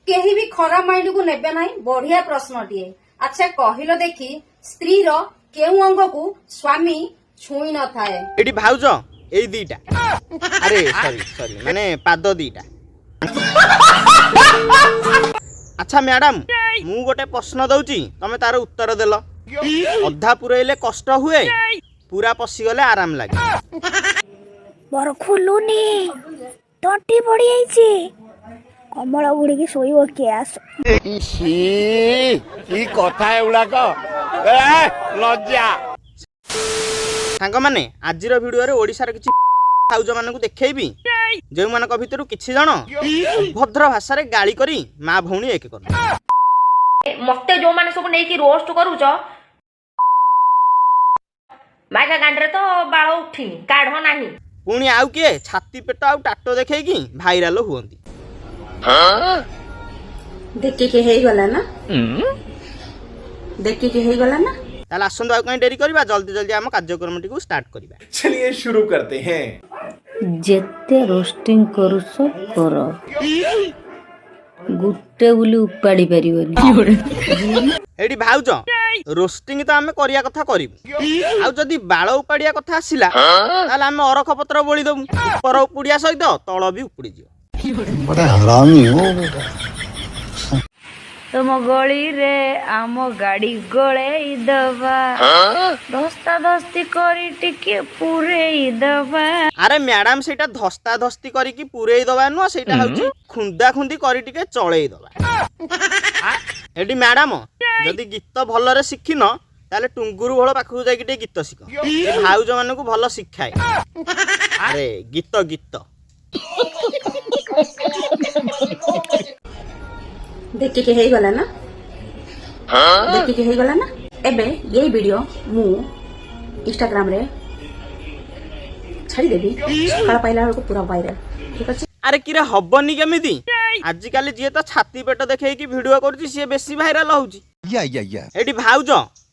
केही भी खराब माइंड को नेबे नाही। बढ़िया प्रश्नटीए। अच्छा कहिलो देखी स्त्री रो केउ अंग को स्वामी छुई न थाए। एडी भाउज एई दीटा अरे सॉरी सॉरी माने पाद दीटा। अच्छा मैडम मु गोटे प्रश्न दउची तमे तार उत्तर देलो। अधा पुरैले कष्ट हुए पूरा पसिगले आराम लागे। मोर खुलुनी तंटी पड़ी आईची कमल बुड़ी की सोईब के आस की कथा एगुड़ाक लज्जा सांग माने आजिर भिडियो रे ओडिसा रे किछि भाउज मानकु देखैबी जेउ मानक भितरु किछि जण भद्र भाषा रे गाली करी मां भौणी एक कर मते जो माने सब नेकी रोस्ट करूच माइका गांडरे तो बाळ उठिनी काढो नाही पुणी आउ किए छाती पेट आउ टाटो देखैकी भाइराल हुअंती। देखि के हेई गला ना देखि के हेई गला ना ताले आसंदो आउ कहीं डेरी करबा जल्दी जल्दी हम कार्यक्रम टिकु स्टार्ट करबा। चलिए शुरू करते हैं। जेते रोस्टिंग करूस कर गुटे बुली उपाड़ी परिबनी। एडी भाउज रोस्टिंग तो आमे करिया कथा करिबु आउ जदी बाळ उपाड़िया कथा आसिला ताले आमे अरख पत्र बोली दमु ऊपर उपुड़िया सहित तळ भी उपुड़ी जियो। बड़ा हरामी हो बेटा। तुम गली रे आम गाड़ी गले दबा धस्ता धस्ती करी टिके पूरे दबा। अरे मैडम सेटा धस्ता धस्ती करी की पूरे दबा नुआ सेटा हउची खुंदा खुंदी करी टिके चळेई दबा। एडी मैडम जदी गीत भल रे शिखिन ताले टुंगुरु भल पाखु जाई के गीत शिख ए भाउज मानकु भल शिखाए। अरे गीत गीत देखि के हेई गला ना देखि के हेई गला ना। एबे ये वीडियो मु इंस्टाग्राम रे छाड़ी देबी सकाळ पाइला को पूरा वायरल ठीक अछि। अरे किरे हबनी केमिति आजिकाली जे तो छाती पेट देखै की वीडियो करछि से बेसी वायरल होउछि। एडी भाउज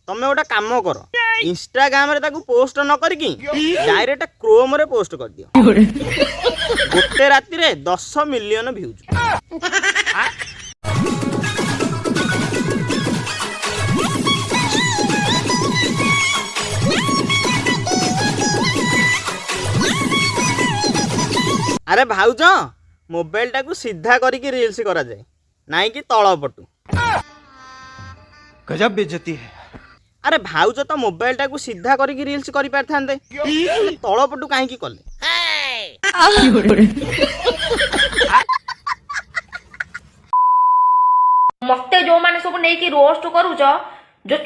तमे ओटा काम कर इंस्टाग्राम रे ताकू पोस्ट न करिकी डायरेक्ट क्रोम रे पोस्ट कर दियो गोटे राती रे 10 मिलियन व्यूज। अरे भाउज मोबाइल टाकू सीधा करिकी रील्स करा जाए नाई कि तळ पटू। गजब बेइज्जती है। अरे भाउज तो मोबाइल टाकू सीधा करिकी रील्स करि पारथांते तळ पटू काहे की कले। मते जो माने सब नेकी रोस्ट करूच जो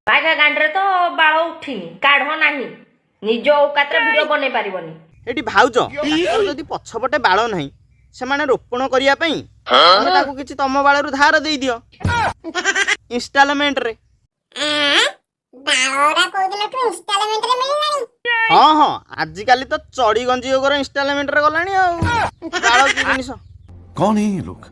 माइका गांडरे तो बाळ उठिनी काढो नाही निज औकात रे वीडियो बने पारिबनी। एटी भाउज जदि पछपटे बाळ नाही से माने रोपण करिया पई तमे ताकू किछि तम बाळरू धार देई दियो इंस्टॉलमेंट रे। बाळोरा कोदिन तो इंस्टॉलमेंट रे मिललानी। हां हां आजि काली तो चड़ी गंजी ओगर इंस्टॉलमेंट रे गलानी आ बाळ की जिनिस। कौन है ये लोग?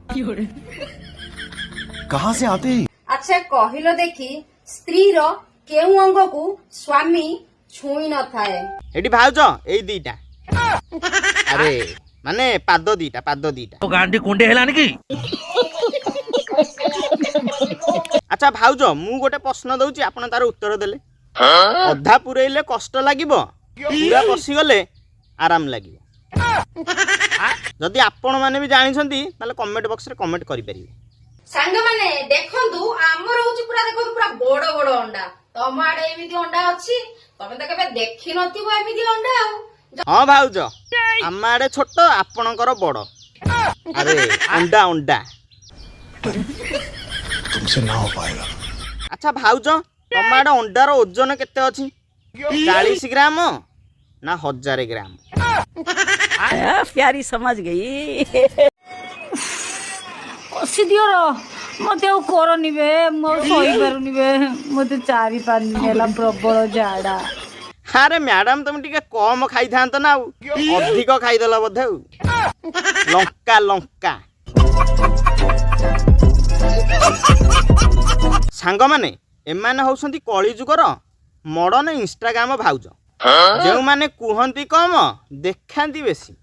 कहाँ से आते हैं? अच्छा कहिलो देखी स्त्री रो केउ अंग को स्वामी छुई न थाए। एटी भाउज एई दीटा अरे माने पाद दीटा तो गांडी कुंडे हेलानी की। अच्छा भाउज मु गोटे प्रश्न दउची आपण तार उत्तर देले। अधा पुरैले कष्ट लागिबो पूरा पसिगले आराम लागिबो। जदि आपण माने भी जानिछंती ताले कमेंट बॉक्स रे कमेंट करि परिबे। सांग माने देखंतु आमर होची पूरा देखंतु पूरा बड़ बड़ अंडा तम आडे एमिति अंडा अछि तमे त केबे देखि नथिबो एमिति अंडा आ। हां भाउज आम आडे छोट आपणकर बड़। अरे अंडा अंडा तुमसे ना हो पाएगा। अच्छा भाउज तम आडे अंडार ओजन केते अछि 40 ग्राम ना 1000 ग्राम। प्यारी समझ गई कसी दियो रो मते ओ करनी बे मो सही करूनी बे मते 4-5 दिन होला प्रबल झाड़ा। अरे मैडम तुम टिके कम खाई थांत ना अधिक खाई देला बोधे लंका लंका। सांग माने एमाने होउसंती कली जुगर मॉडर्न इंस्टाग्राम भाउज जो माने कुहंती कम देखांती बेसी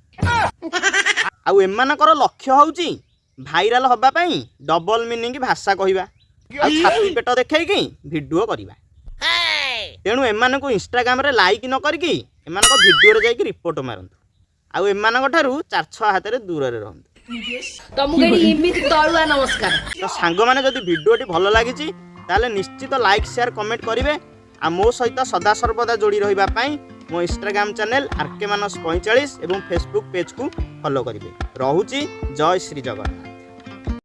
आउ एमानकर लक्ष्य होउची ଭାଇରାଲ ହବା ପାଇଁ ଡବଲ ମିନିଂ ଭାଷା କହିବା ଆଉ ଛାତି ପେଟ ଦେଖେଇକି ଭିଡ଼ିଓ କରିବା। ତେଣୁ ଏମାନଙ୍କୁ ଇନଷ୍ଟାଗ୍ରାମରେ ଲାଇକ୍ ନ କରିକି ଏମାନଙ୍କ ଭିଡ଼ିଓରେ ଯାଇକି ରିପୋର୍ଟ ମାରନ୍ତୁ ଆଉ ଏମାନଙ୍କ ଠାରୁ 4-6 ହାତରେ ଦୂରରେ ରହନ୍ତୁ। ତ ସାଙ୍ଗମାନେ ଯଦି ଭିଡ଼ିଓଟି ଭଲ ଲାଗିଛି ତାହେଲେ ନିଶ୍ଚିତ ଲାଇକ୍ ସେୟାର କମେଣ୍ଟ କରିବେ ଆଉ ମୋ ସହିତ ସଦାସର୍ବଦା ଯୋଡ଼ି ରହିବା ପାଇଁ ମୋ ଇନଷ୍ଟାଗ୍ରାମ ଚ୍ୟାନେଲ RK Manas 45 ଏବଂ ଫେସବୁକ୍ ପେଜକୁ ଫଲୋ କରିବେ। ରହୁଛି ଜୟ ଶ୍ରୀ ଜଗନ୍ନାଥ।